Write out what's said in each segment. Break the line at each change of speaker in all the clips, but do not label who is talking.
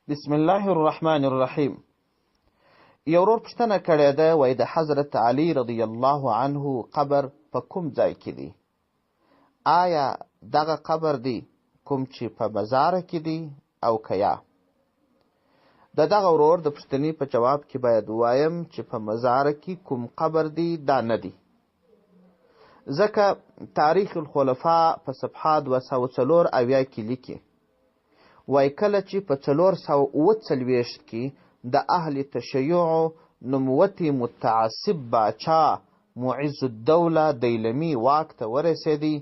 بسم الله الرحمن الرحیم. یو ورور پوښتنه کړې ده، وایي د حضرت علی رضی الله عنه قبر په کوم ځای کې دی؟ آیا دغه قبر دی کوم چې په مزاره کې دی او که یا؟ د دغه ورور د پوښتنې په جواب کې باید ووایم چې په مزاره کې کوم قبر دی دا نه دی، ځکه تاریخ الخلفاء په صفحه 204 کې لیکي، وای کله چې په 447 کې د اهل تشیع نوموتی متعصب باچا معز الدوله دیلمی واک ته ورسېدی،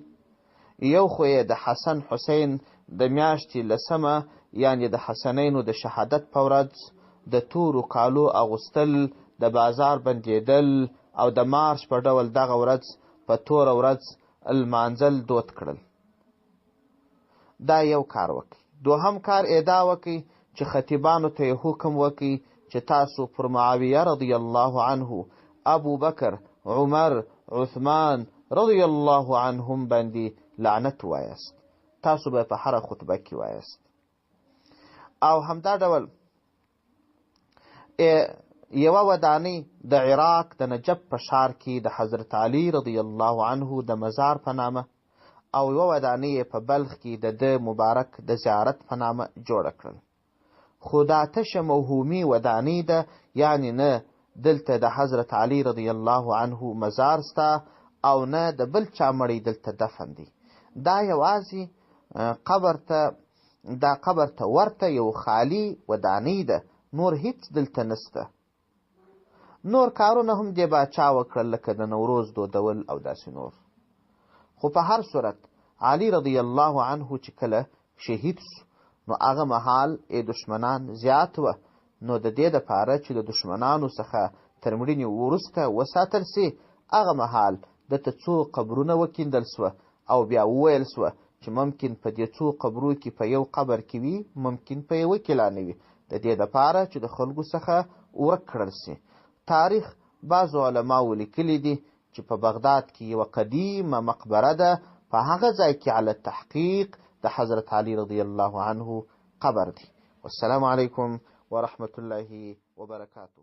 یو خو یې د حسن حسین د میاشتې لسمه یعنې د حسنینو د شهادت په ورځ د تورو کالو اغوستل، د بازار بندېدل او د مارش په ډول دغه ورځ په توره ورځ لمانځل دود کړل. دا یو کار وکړي. دوهم کار ادعا وکړي چې خطیبانو ته یې حکم وکړي چې تاسو پر معاویه رضی الله عنه، ابو بکر، عمر، عثمان رضی الله عنهم باندې لعنت وایست. تاسو به په هره خطبه کې وایست. او همدا ډول یوه ودانۍ د عراق د نجف په ښار کې د حضرت علی رضی الله عنه د مزار په نامه، او یوه ودانۍ په بلخ کې د ده مبارک د زیارت په نامه جوړه کړل. خو دا تشه موهومي ودانۍ ده، یعنې نه دلته د حضرت علی رضی الله عنه مزار سته او نه د بل چا مړی دلته دفن دی. دا یوازې قبر ته ورته یو خالی ودانۍ ده، نور هیڅ دلته نسته. نور کارونه هم دې باچا وکړل، لکه د نوروز دودول او داسې نور. خو په هر صورت علی رضی الله عنه چې کله شهید سو، نو هغه مهال دشمنان زیات وه، نو د دې دپاره چې د دشمنانو څخه تر مړینې وروسته وساتل سي، هغه مهال دته څو قبرونه وکیندل سوه او بیا وویل سوه چې ممکن په دې څو قبرو کې په یو قبر کې وي، ممکن په یوه کې لا نه وي، د دې دپاره چې د خلکو څخه ورک کړل سي. تاریخ بعضو علماو لیکلي دي چې په بغداد کې یوه قدیمه مقبره ده، په هغه ځای کې علی تحقیق د حضرت علی رضی الله عنه قبر دی. والسلام علیکم ورحمة الله وبرکاته.